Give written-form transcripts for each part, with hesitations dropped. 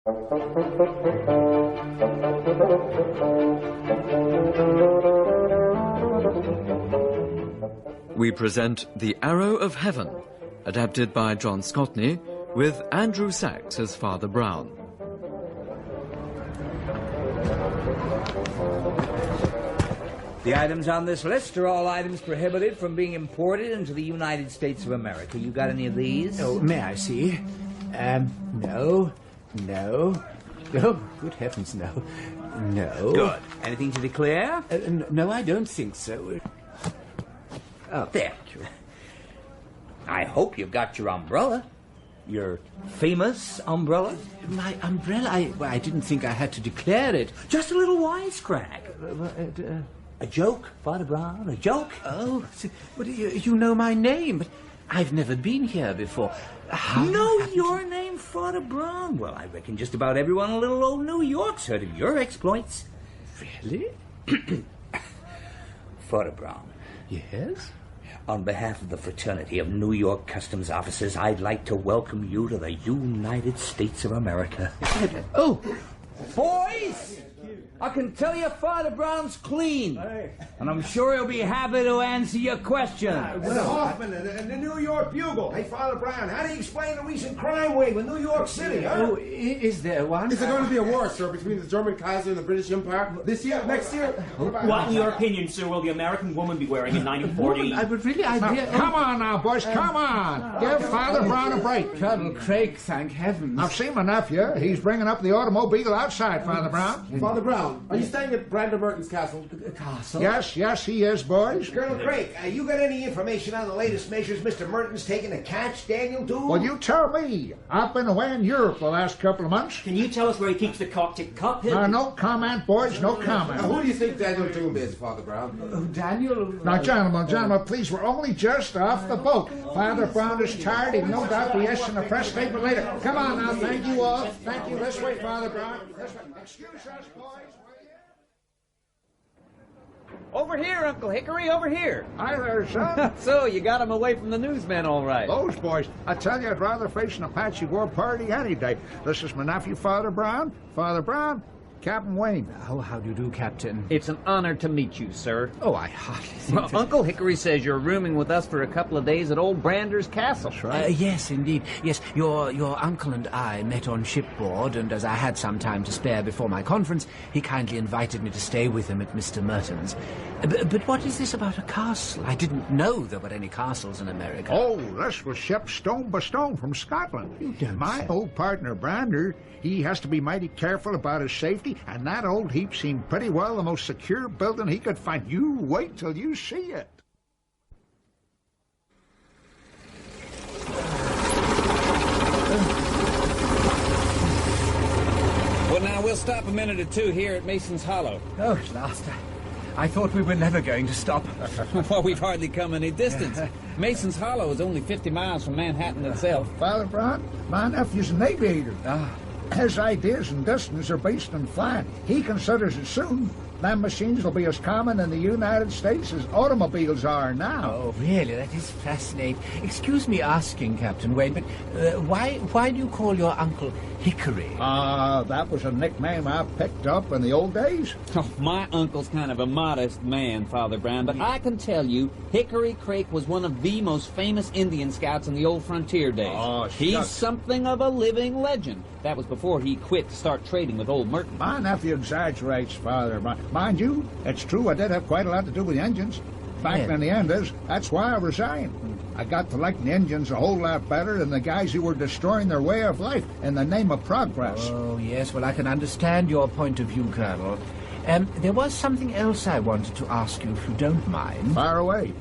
We present The Arrow of Heaven, adapted by John Scotney, with Andrew Sachs as Father Brown. The items on this list are all items prohibited from being imported into the United States of America. You got any of these? Oh, may I see? No. Oh, good heavens, no. No. Good. Anything to declare? No, I don't think so. Oh, there. I hope you've got your umbrella. Your famous umbrella? My umbrella? I didn't think I had to declare it. Just a little wisecrack. A joke, Father Brown, a joke. Oh, but you know my name, but I've never been here before. Know your name, Father Brown? Well, I reckon just about everyone in little old New York's heard of your exploits. Really? Father Brown. Yes? On behalf of the fraternity of New York Customs Officers, I'd like to welcome you to the United States of America. Oh! Boys! I can tell you Father Brown's clean. And I'm sure he'll be happy to answer your question. The Hoffman and the New York Bugle. Hey, Father Brown, how do you explain the recent crime wave in New York City, huh? Oh, is there one? Is there going to be a war, sir, between the German Kaiser and the British Empire? This year? Next year? What, in your opinion, sir, will the American woman be wearing in 1940? I would really... Come on now, boys, come on. Give Father Brown a break. Colonel Craig, thank heavens. I've seen my nephew. He's bringing up the automobile outside, Father Brown. Father Brown, are you staying at Brander Merton's castle? Castle? Yes, he is, boys. Colonel Craig, you got any information on the latest measures Mr. Merton's taking to catch Daniel Doole? Well, you tell me. I've been away in Europe the last couple of months. Can you tell us where he keeps the Coptic cup hidden? No comment, boys, no comment. Who do you think Daniel Doole is, Father Brown? Oh, Daniel... Now, gentlemen, please, we're only just off the boat. Father Brown is tired. He'll no doubt be issuing a press statement later. Come on now, thank you all. Thank you. This way, Father Brown. This way. Excuse us, boys. Over here, Uncle Hickory, over here. Hi there, son. So, you got him away from the newsmen all right. Those boys. I tell you, I'd rather face an Apache war party any day. This is my nephew, Father Brown. Father Brown, Captain Wayne. Oh, how do you do, Captain? It's an honor to meet you, sir. Oh, I hardly think Well, Uncle Hickory says you're rooming with us for a couple of days at old Brander's castle. That's right. Yes, indeed. Yes, your uncle and I met on shipboard, and as I had some time to spare before my conference, he kindly invited me to stay with him at Mr. Merton's. But what is this about a castle? I didn't know there were any castles in America. Oh, this was shipped stone by stone from Scotland. You don't My say. old partner, Brander, he has to be mighty careful about his safety, and that old heap seemed pretty well the most secure building he could find. You wait till you see it. Well, now, we'll stop a minute or two here at Mason's Hollow. Oh, at last. I thought we were never going to stop. Well, we've hardly come any distance. Mason's Hollow is only 50 miles from Manhattan itself. Father Brown, my nephew's an aviator. His ideas and distance are based on flying. He considers it soon. Them machines will be as common in the United States as automobiles are now. Oh, really? That is fascinating. Excuse me asking, Captain Wayne, but why do you call your uncle Hickory? That was a nickname I picked up in the old days. Oh, my uncle's kind of a modest man, Father Brown, but I can tell you, Hickory Craig was one of the most famous Indian scouts in the old frontier days. Oh, He's shucks. something of a living legend. That was before he quit to start trading with old Merton. My nephew exaggerates, Father. Mind you, it's true I did have quite a lot to do with the engines. Fact in the end is, that's why I resigned. I got to like the engines a whole lot better than the guys who were destroying their way of life in the name of progress. Oh, yes, well, I can understand your point of view, Colonel. There was something else I wanted to ask you, if you don't mind. Fire away.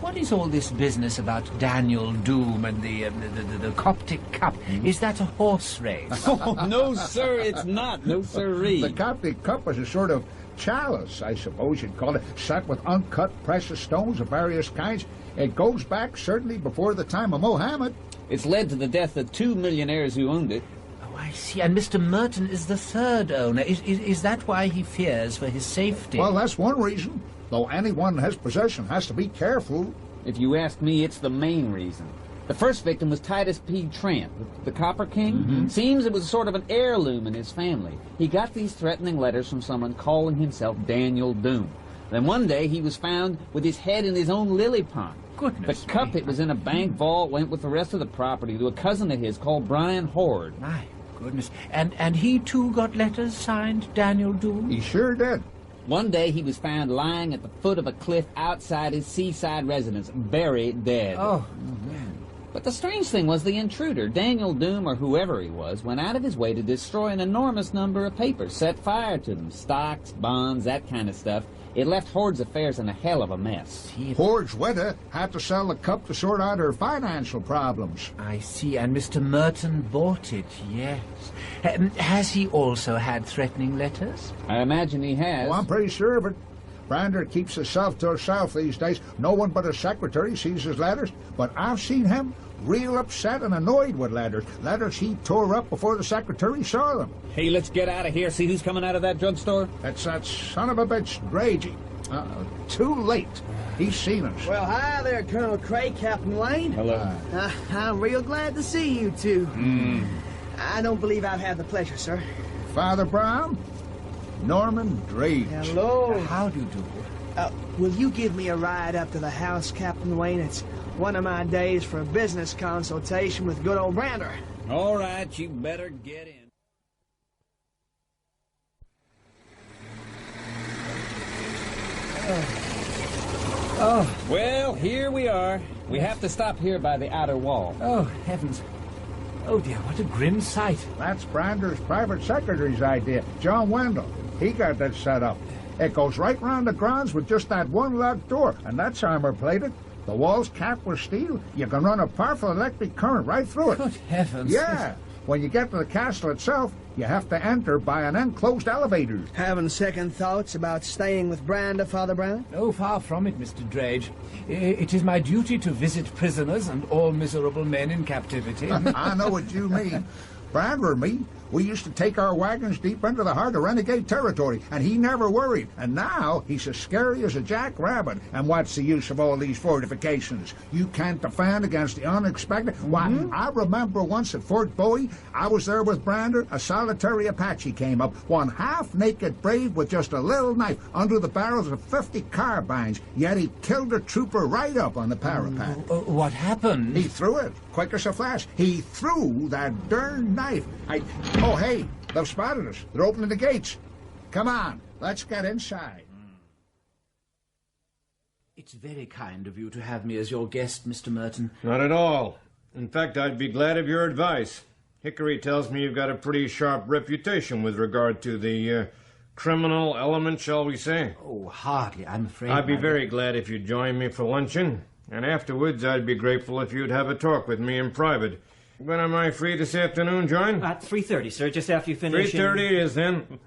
What is all this business about Daniel Doom and the Coptic Cup? Is that a horse race? Oh, no, sir, it's not. No, sirree. The Coptic Cup is a sort of chalice, I suppose you'd call it, set with uncut precious stones of various kinds. It goes back certainly before the time of Mohammed. It's led to the death of 2 millionaires who owned it. Oh, I see. And Mr. Merton is the third owner. Is that why he fears for his safety? Well, that's one reason. Though anyone in his possession has to be careful. If you ask me, it's the main reason. The first victim was Titus P. Trent, the Copper King. Seems it was sort of an heirloom in his family. He got these threatening letters from someone calling himself Daniel Doom. Then one day he was found with his head in his own lily pond. Goodness The cup, me. it was in a bank vault, went with the rest of the property to a cousin of his called Brian Horde. My goodness. And he too got letters signed Daniel Doom? He sure did. One day he was found lying at the foot of a cliff outside his seaside residence, buried dead. Oh, But the strange thing was the intruder, Daniel Doom or whoever he was, went out of his way to destroy an enormous number of papers, set fire to them, stocks, bonds, that kind of stuff. It left Horde's affairs in a hell of a mess. Horde's widow had to sell the cup to sort out her financial problems. I see. And Mr. Merton bought it, yes. Has he also had threatening letters? I imagine he has. Oh, I'm pretty sure of it. Brander keeps himself to himself these days. No one but his secretary sees his letters. But I've seen him real upset and annoyed with letters. Letters he tore up before the secretary saw them. Hey, let's get out of here. See who's coming out of that drugstore? That's that son of a bitch, Dragey. Too late. He's seen us. Well, hi there, Colonel Craig, Captain Lane. Hello. I'm real glad to see you two. I don't believe I've had the pleasure, sir. Father Brown, Norman Drage. Hello. How do you do? Will you give me a ride up to the house, Captain Wayne? It's one of my days for a business consultation with good old Brander. All right, you better get in. Well, here we are. We have to stop here by the outer wall. Oh, heavens. Oh, dear, what a grim sight. That's Brander's private secretary's idea, John Wendell. He got that set up. It goes right round the grounds with just that one locked door, and that's armor-plated. The wall's capped with steel. You can run a powerful electric current right through it. Good heavens. Yeah. When you get to the castle itself, you have to enter by an enclosed elevator. Having second thoughts about staying with Brander, Father Brown? Oh, far from it, Mr. Drage. It is my duty to visit prisoners and all miserable men in captivity. I know what you mean. Brander and me, we used to take our wagons deep into the heart of renegade territory, and he never worried. And now he's as scary as a jackrabbit. And what's the use of all these fortifications? You can't defend against the unexpected. Why, I remember once at Fort Bowie, I was there with Brander. A solitary Apache came up, one half-naked brave with just a little knife under the barrels of 50 carbines. Yet he killed a trooper right up on the parapet. What happened? He threw it, quick as a flash. He threw that darn knife. Oh, hey, they've spotted us. They're opening the gates. Come on, let's get inside. It's very kind of you to have me as your guest, Mr. Merton. Not at all. In fact, I'd be glad of your advice. Hickory tells me you've got a pretty sharp reputation with regard to the criminal element, shall we say. Oh, hardly, I'm afraid. I'd be very glad if you'd join me for luncheon. And afterwards, I'd be grateful if you'd have a talk with me in private. When am I free this afternoon, John? At 3:30, sir, just after you finish. 3:30 it is, then.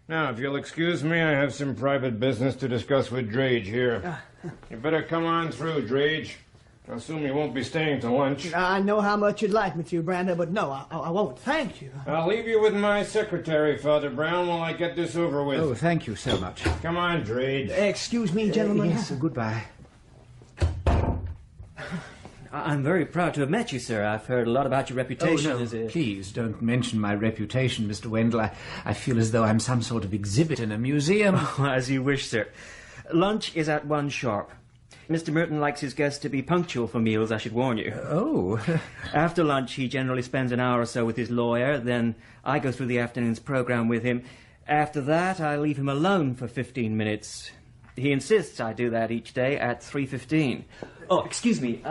Now, if you'll excuse me, I have some private business to discuss with Drage here. You better come on through, Drage. I assume you won't be staying to lunch. I know how much you'd like me to, Brander, but no, I won't. Thank you. I'll leave you with my secretary, Father Brown, while I get this over with. Oh, thank you so much. Come on, Drage. Excuse me, gentlemen. Yes, goodbye. I'm very proud to have met you, sir. I've heard a lot about your reputation Oh, no, as a... please don't mention my reputation, Mr. Wendell. I feel as though I'm some sort of exhibit in a museum. Oh, as you wish, sir. Lunch is at 1 sharp. Mr. Merton likes his guests to be punctual for meals, I should warn you. Oh. After lunch, he generally spends an hour or so with his lawyer. Then I go through the afternoon's program with him. After that, I leave him alone for 15 minutes. He insists I do that each day at 3:15. Oh, excuse me.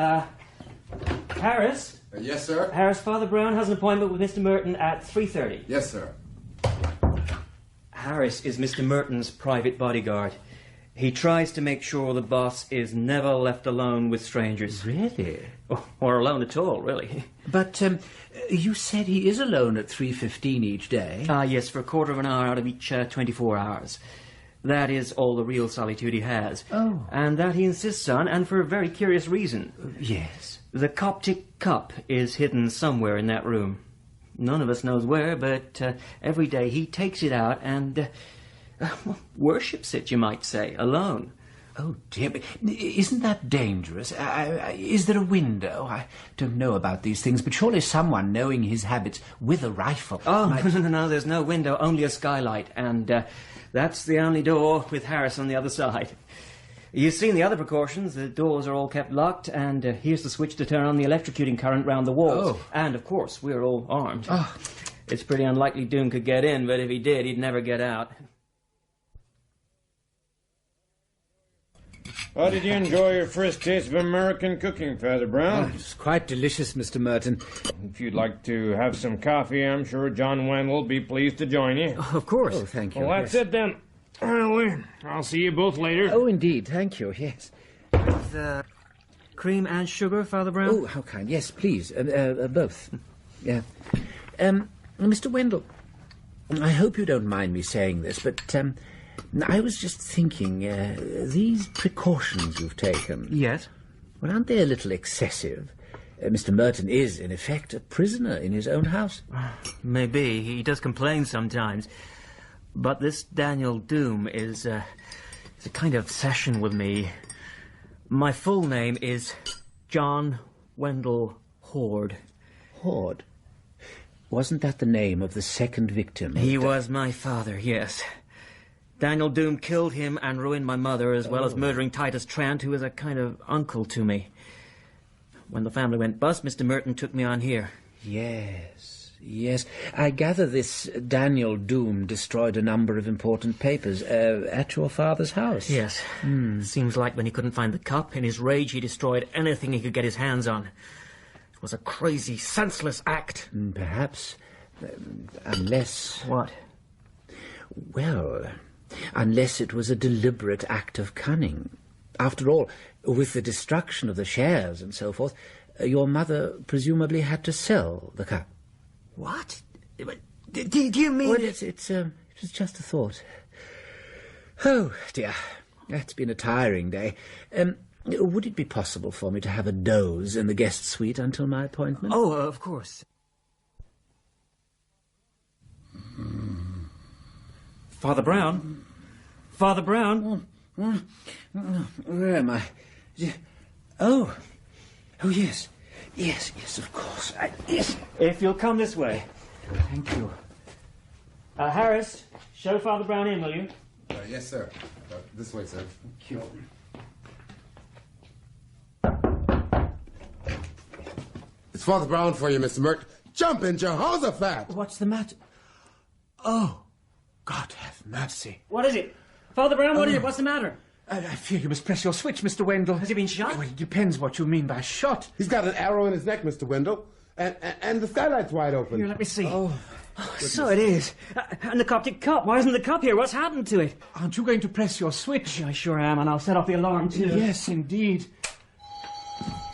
Harris? Yes, sir? Harris, Father Brown has an appointment with Mr. Merton at 3:30. Yes, sir. Harris is Mr. Merton's private bodyguard. He tries to make sure the boss is never left alone with strangers. Really? Or alone at all, really. But you said he is alone at 3:15 each day? Yes, for a quarter of an hour out of each 24 hours. That is all the real solitude he has. Oh. And that he insists on, and for a very curious reason. Yes. The Coptic cup is hidden somewhere in that room. None of us knows where, but every day he takes it out and worships it, you might say, alone, Oh, dear. But isn't that dangerous? Is there a window? I don't know about these things, but surely someone knowing his habits with a rifle... Oh, might... no, there's no window, only a skylight, and that's the only door with Harris on the other side. You've seen the other precautions. The doors are all kept locked, and here's the switch to turn on the electrocuting current round the walls. Oh. And, of course, we're all armed. Oh. It's pretty unlikely Doom could get in, but if he did, he'd never get out. How did you enjoy your first taste of American cooking, Father Brown? It's quite delicious, Mr. Merton. If you'd like to have some coffee, I'm sure John Wendell will be pleased to join you. Oh, of course. Oh, thank you. Well, that's it then. Well, I'll see you both later. Oh, indeed. Thank you, yes. With cream and sugar, Father Brown? Oh, how kind. Yes, please. Both. Yeah. Mr. Wendell, I hope you don't mind me saying this, but I was just thinking, these precautions you've taken... Yes? Well, aren't they a little excessive? Mr. Merton is, in effect, a prisoner in his own house. Maybe. He does complain sometimes. But this Daniel Doom is a kind of obsession with me. My full name is John Wendell Horde. Horde? Wasn't that the name of the second victim? He was my father, yes. Daniel Doom killed him and ruined my mother, as well as murdering Titus Trant, who is a kind of uncle to me. When the family went bust, Mr. Merton took me on here. Yes. I gather this Daniel Doom destroyed a number of important papers at your father's house. Yes. Seems like when he couldn't find the cup, in his rage he destroyed anything he could get his hands on. It was a crazy, senseless act. Perhaps. Unless... What? Well, unless it was a deliberate act of cunning. After all, with the destruction of the shares and so forth, your mother presumably had to sell the cup. What? Do you mean... Well, it was just a thought. Oh, dear. That's been a tiring day. Would it be possible for me to have a doze in the guest suite until my appointment? Oh, of course. Father Brown? Father Brown? Where am I? Oh, yes. Yes, of course. Yes. If you'll come this way. Thank you. Harris, show Father Brown in, will you? Yes, sir. This way, sir. Thank you. It's Father Brown for you, Mr. Mert. Jump in, Jehoshaphat! What's the matter? Oh, God have mercy. What is it? Father Brown, what is it? What's the matter? I fear you must press your switch, Mr. Wendell. Has he been shot? Well, it depends what you mean by shot. He's got an arrow in his neck, Mr. Wendell. And the skylight's wide open. Here, let me see. Oh, so it is. And the Coptic cup. Why isn't the cup here? What's happened to it? Aren't you going to press your switch? I sure am, and I'll set off the alarm, too. Yes, indeed.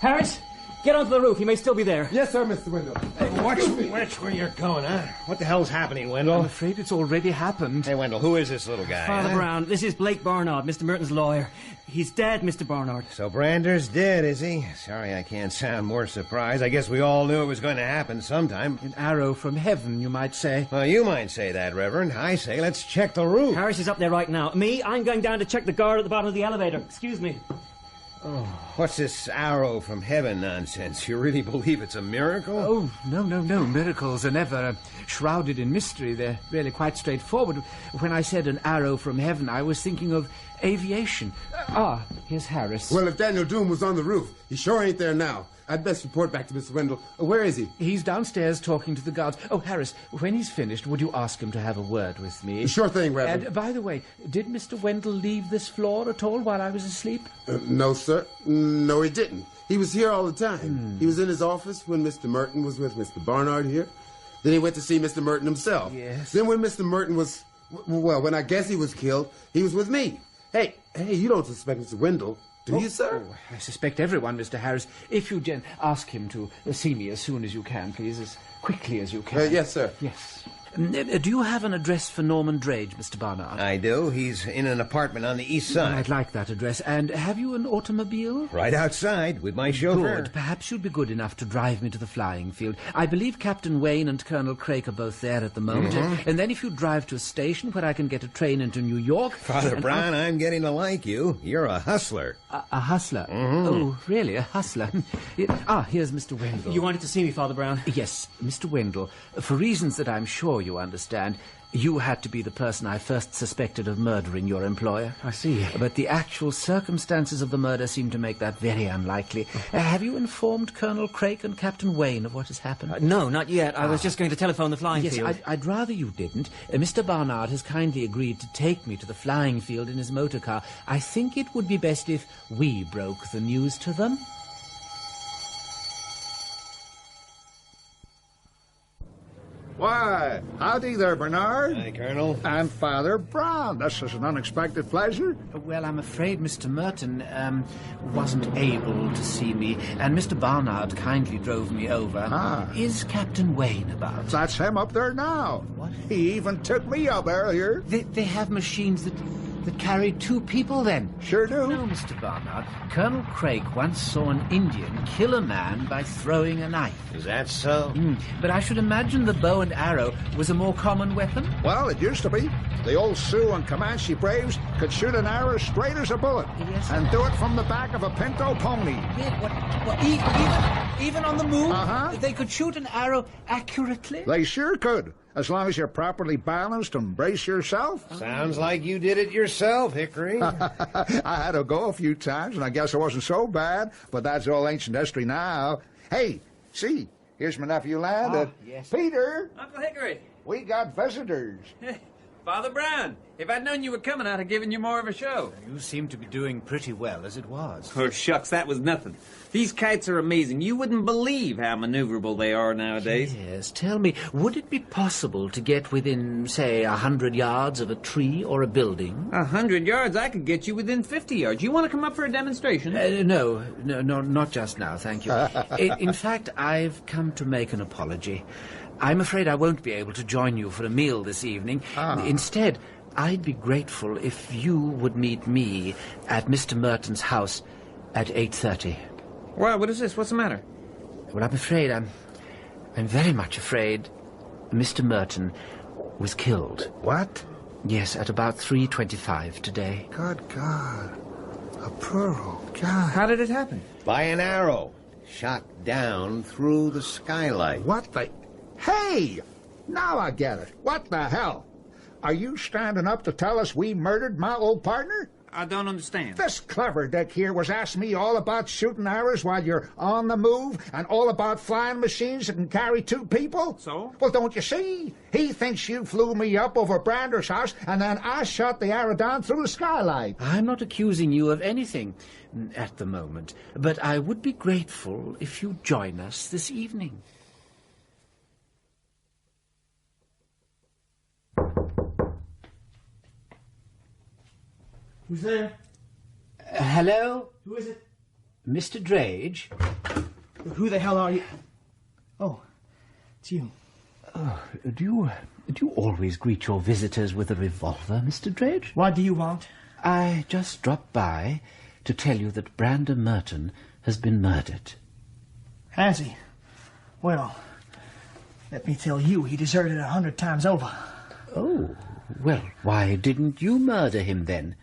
Harris, get onto the roof. He may still be there. Yes, sir, Mr. Wendell. Watch where you're going, huh? What the hell's happening, Wendell? I'm afraid it's already happened. Hey, Wendell, who is this little guy? Father Brown, this is Blake Barnard, Mr. Merton's lawyer. He's dead, Mr. Barnard. So Brander's dead, is he? Sorry I can't sound more surprised. I guess we all knew it was going to happen sometime. An arrow from heaven, you might say. Well, you might say that, Reverend. I say let's check the roof. Harris is up there right now. Me, I'm going down to check the guard at the bottom of the elevator. Excuse me. Oh, what's this arrow from heaven nonsense? You really believe it's a miracle? Oh, no. Miracles are never shrouded in mystery. They're really quite straightforward. When I said an arrow from heaven, I was thinking of aviation. Here's Harris. Well, if Daniel Doom was on the roof, he sure ain't there now. I'd best report back to Mr. Wendell. Where is he? He's downstairs talking to the guards. Oh, Harris, when he's finished, would you ask him to have a word with me? Sure thing, Reverend. And, by the way, did Mr. Wendell leave this floor at all while I was asleep? No, sir. No, he didn't. He was here all the time. He was in his office when Mr. Merton was with Mr. Barnard here. Then he went to see Mr. Merton himself. Yes. Then when Mr. Merton was... Well, when I guess he was killed, he was with me. Hey, you don't suspect Mr. Wendell, do you, sir? Oh, I suspect everyone, Mr. Harris. If you ask him to see me as soon as you can, please, as quickly as you can. Yes, sir. Yes. Do you have an address for Norman Drage, Mr. Barnard? I do. He's in an apartment on the east side. I'd like that address. And have you an automobile? Right outside, with my chauffeur. Good. Perhaps you'd be good enough to drive me to the flying field. I believe Captain Wayne and Colonel Craik are both there at the moment. And then if you drive to a station where I can get a train into New York... Father Brown, I'm getting to like you. You're a hustler. A hustler? Oh, really? A hustler? Here's Mr. Wendell. You wanted to see me, Father Brown? Yes, Mr. Wendell. For reasons that I'm sure you understand, you had to be the person I first suspected of murdering your employer. I see. But the actual circumstances of the murder seem to make that very unlikely. Have you informed Colonel Craik and Captain Wayne of what has happened? No, not yet. I was just going to telephone the flying field. Yes, I'd rather you didn't. Mr. Barnard has kindly agreed to take me to the flying field in his motor car. I think it would be best if we broke the news to them. Why, howdy there, Bernard. Hi, Colonel. And Father Brown. This is an unexpected pleasure. Well, I'm afraid Mr. Merton wasn't able to see me, and Mr. Barnard kindly drove me over. Is Captain Wayne about? That's him up there now. What? He even took me up earlier. They have machines that carry 2 people, then? Sure do. No, Mr. Barnard. Colonel Craik once saw an Indian kill a man by throwing a knife. Is that so? But I should imagine the bow and arrow was a more common weapon. Well, it used to be. The old Sioux and Comanche braves could shoot an arrow straight as a bullet. Yes. And do it from the back of a pinto pony. Even on the move? Uh-huh. They could shoot an arrow accurately? They sure could, as long as you're properly balanced and brace yourself. Sounds like you did it yourself, Hickory. I had to go a few times, and I guess it wasn't so bad, but that's all ancient history now. Hey, see, here's my nephew Land. Yes. Peter, Uncle Hickory. we got visitors. Father Brown. If I'd known you were coming, I'd have given you more of a show. You seem to be doing pretty well as it was. Oh, shucks, that was nothing. These kites are amazing. You wouldn't believe how maneuverable they are nowadays. Yes, tell me, would it be possible to get within, say, 100 yards of a tree or a building? 100 yards? I could get you within 50 yards. You want to come up for a demonstration? No, not just now, thank you. In fact, I've come to make an apology. I'm afraid I won't be able to join you for a meal this evening. Instead, I'd be grateful if you would meet me at Mr. Merton's house at 8:30. Well, what is this? What's the matter? Well, I'm afraid, I'm very much afraid Mr. Merton was killed. What? Yes, at about 3:25 today. Good God. A poor old guy. How did it happen? By an arrow. Shot down through the skylight. What the... Hey! Now I get it. What the hell? Are you standing up to tell us we murdered my old partner? I don't understand. This clever dick here was asking me all about shooting arrows while you're on the move and all about flying machines that can carry 2 people. So? Well, don't you see? He thinks you flew me up over Brander's house and then I shot the arrow down through the skylight. I'm not accusing you of anything at the moment, but I would be grateful if you join us this evening. Who's there? Hello? Who is it? Mr. Drage? Who the hell are you? Oh, it's you. Do you always greet your visitors with a revolver, Mr. Drage? What do you want? I just dropped by to tell you that Brander Merton has been murdered. Has he? Well, let me tell you, he deserted 100 times over. Oh, well, why didn't you murder him then?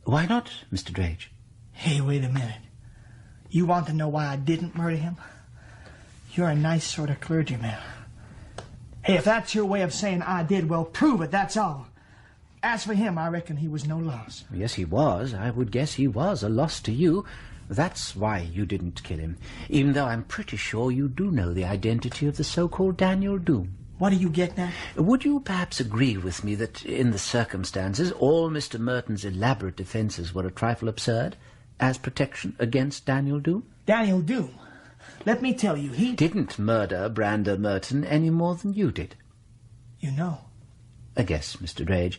Why not, Mr. Drage? Hey, wait a minute. You want to know why I didn't murder him? You're a nice sort of clergyman. Hey, if that's your way of saying I did, well, prove it, that's all. As for him, I reckon he was no loss. Yes, he was. I would guess he was a loss to you. That's why you didn't kill him, even though I'm pretty sure you do know the identity of the so-called Daniel Doom. What are you getting at? Would you perhaps agree with me that, in the circumstances, all Mr. Merton's elaborate defences were a trifle absurd, as protection against Daniel Doom? Daniel Doom? Let me tell you, he didn't murder Brander Merton any more than you did. You know. I guess, Mr. Drage.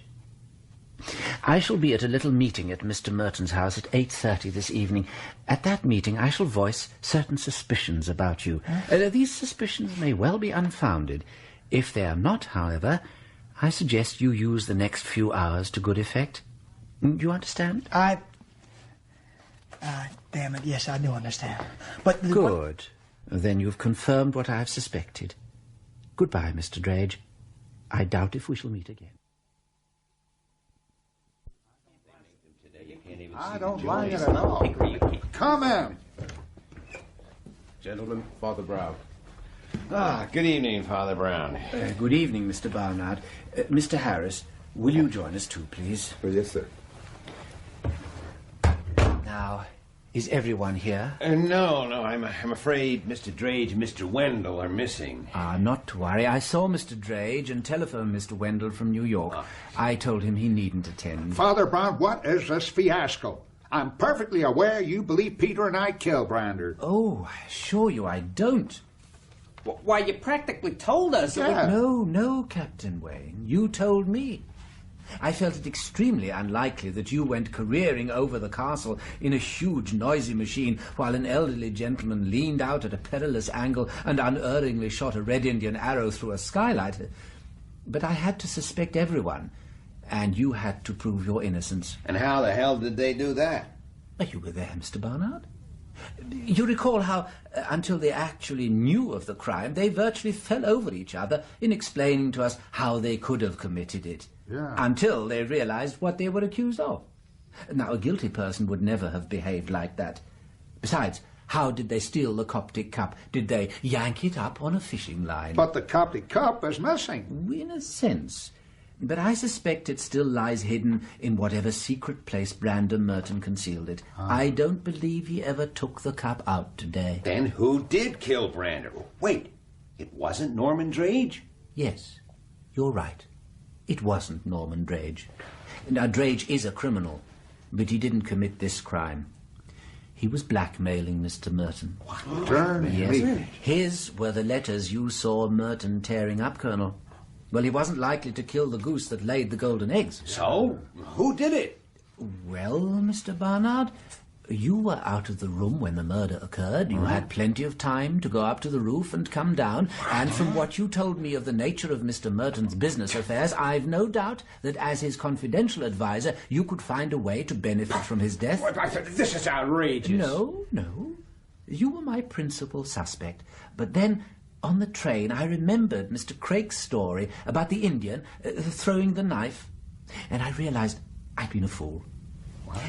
I shall be at a little meeting at Mr. Merton's house at 8:30 this evening. At that meeting I shall voice certain suspicions about you. These suspicions may well be unfounded. If they are not, however, I suggest you use the next few hours to good effect. Do you understand? Damn it, yes, I do understand. But... Good. Then you've confirmed what I've suspected. Goodbye, Mr. Drage. I doubt if we shall meet again. I don't like it at all. Come in. Gentlemen, Father Brown. Good evening, Father Brown. Good evening, Mr. Barnard. Mr. Harris, will you join us too, please? Oh, yes, sir. Now, is everyone here? No, I'm afraid Mr. Drage and Mr. Wendell are missing. Not to worry. I saw Mr. Drage and telephoned Mr. Wendell from New York. I told him he needn't attend. Father Brown, what is this fiasco? I'm perfectly aware you believe Peter and I killed Brander. Oh, I assure you I don't. Why, you practically told us. Yeah. No, Captain Wayne. You told me. I felt it extremely unlikely that you went careering over the castle in a huge, noisy machine while an elderly gentleman leaned out at a perilous angle and unerringly shot a Red Indian arrow through a skylight. But I had to suspect everyone, and you had to prove your innocence. And how the hell did they do that? You were there, Mr. Barnard. You recall how, until they actually knew of the crime, they virtually fell over each other in explaining to us how they could have committed it. Yeah. Until they realized what they were accused of. Now, a guilty person would never have behaved like that. Besides, how did they steal the Coptic cup? Did they yank it up on a fishing line? But the Coptic cup is missing. In a sense. But I suspect it still lies hidden in whatever secret place Brander Merton concealed it. I don't believe he ever took the cup out today. Then who did kill Brander? Wait, it wasn't Norman Drage? Yes, you're right. It wasn't Norman Drage. Now, Drage is a criminal, but he didn't commit this crime. He was blackmailing Mr. Merton. Yes. His were the letters you saw Merton tearing up, Colonel. Well, he wasn't likely to kill the goose that laid the golden eggs. So, who did it? Well, Mr. Barnard, you were out of the room when the murder occurred. You had plenty of time to go up to the roof and come down. And from what you told me of the nature of Mr. Merton's business affairs, I've no doubt that as his confidential advisor, you could find a way to benefit from his death. This is outrageous. No. You were my principal suspect. But then, on the train, I remembered Mr. Craig's story about the Indian throwing the knife. And I realized I'd been a fool.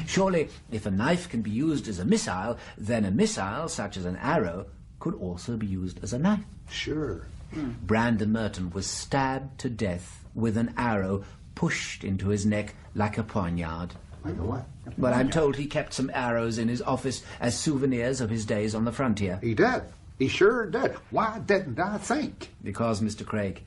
Surely, if a knife can be used as a missile, then a missile, such as an arrow, could also be used as a knife. Sure. Brander Merton was stabbed to death with an arrow pushed into his neck like a poignard. Like a what? But I'm told he kept some arrows in his office as souvenirs of his days on the frontier. He did. He sure did. Why didn't I think? Because, Mr. Craig,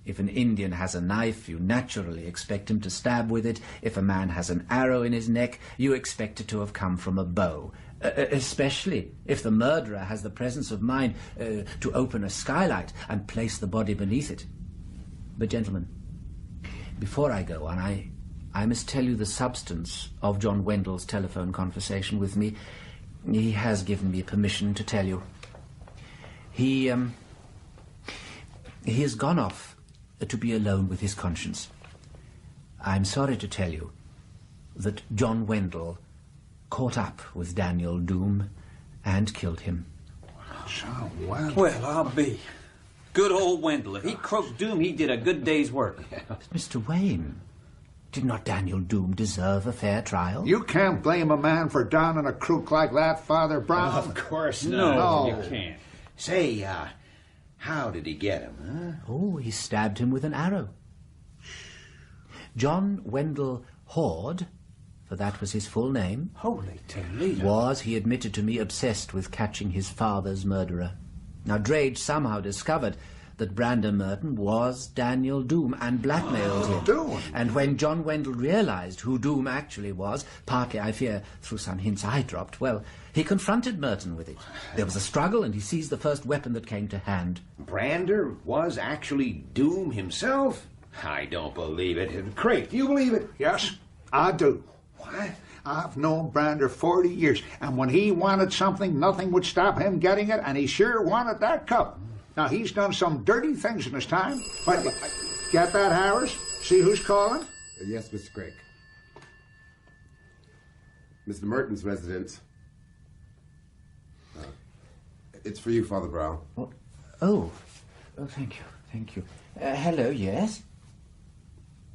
if an Indian has a knife, you naturally expect him to stab with it. If a man has an arrow in his neck, you expect it to have come from a bow. Especially if the murderer has the presence of mind to open a skylight and place the body beneath it. But, gentlemen, before I go on, I must tell you the substance of John Wendell's telephone conversation with me. He has given me permission to tell you. He has gone off to be alone with his conscience. I'm sorry to tell you that John Wendell caught up with Daniel Doom and killed him. Well, I'll be. Good old Wendell. If he croaked Doom, he did a good day's work. But Mr. Wayne, did not Daniel Doom deserve a fair trial? You can't blame a man for downing a crook like that, Father Brown. Of course No, not. you can't. Say, how did he get him, huh? Oh, he stabbed him with an arrow. John Wendell Horde, for that was his full name, Holy Toledo. was, he admitted to me, obsessed with catching his father's murderer. Now, Drage somehow discovered that Brander Merton was Daniel Doom and blackmailed him. Doom? And when John Wendell realized who Doom actually was, partly, I fear, through some hints I dropped, well, he confronted Merton with it. There was a struggle, and he seized the first weapon that came to hand. Brander was actually Doom himself? I don't believe it. Craig, do you believe it? Yes, I do. What? I've known Brander 40 years, and when he wanted something, nothing would stop him getting it, and he sure wanted that cup. Now, he's done some dirty things in his time. But, get that, Harris? See who's calling? Yes, Mr. Craig. Mr. Merton's residence. It's for you, Father Brown. Oh, thank you, thank you. Hello, yes?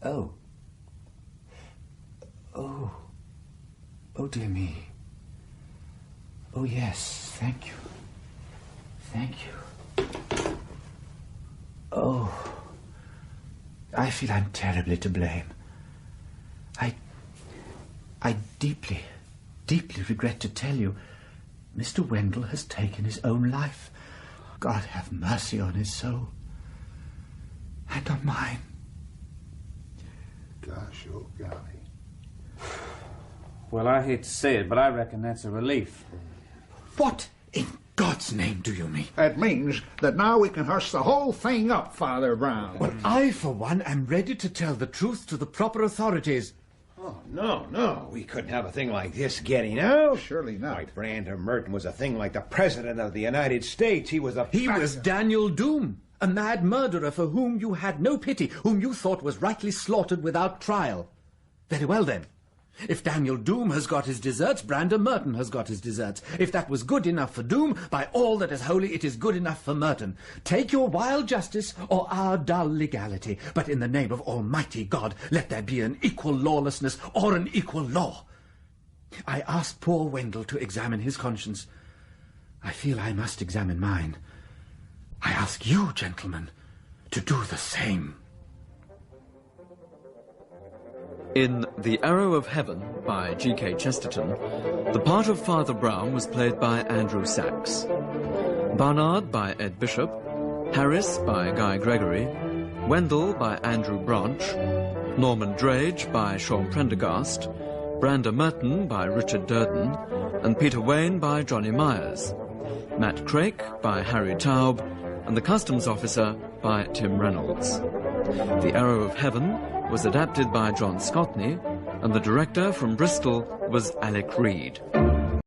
Oh, dear me. Oh, yes, thank you. Thank you. Oh, I feel I'm terribly to blame. I deeply, deeply regret to tell you, Mr. Wendell has taken his own life. God have mercy on his soul. And on mine. Gosh, oh golly. Well, I hate to say it, but I reckon that's a relief. What in God's name do you mean? That means that now we can hush the whole thing up, Father Brown. Well, I, for one, am ready to tell the truth to the proper authorities. Oh, no. We couldn't have a thing like this getting out. Surely not. Why, Brander Merton was a thing like the President of the United States. He was Daniel Doom, a mad murderer for whom you had no pity, whom you thought was rightly slaughtered without trial. Very well, then. If Daniel Doom has got his deserts, Brander Merton has got his deserts. If that was good enough for Doom, by all that is holy, it is good enough for Merton. Take your wild justice or our dull legality, but in the name of Almighty God, let there be an equal lawlessness or an equal law. I asked poor Wendell to examine his conscience. I feel I must examine mine. I ask you, gentlemen, to do the same. In The Arrow of Heaven by G.K. Chesterton, the part of Father Brown was played by Andrew Sachs, Barnard by Ed Bishop, Harris by Guy Gregory, Wendell by Andrew Branch, Norman Drage by Sean Prendergast, Brander Merton by Richard Durden, and Peter Wayne by Johnny Myers, Matt Craik by Harry Taub, and the Customs Officer by Tim Reynolds. The Arrow of Heaven was adapted by John Scotney, and the director from Bristol was Alec Reed.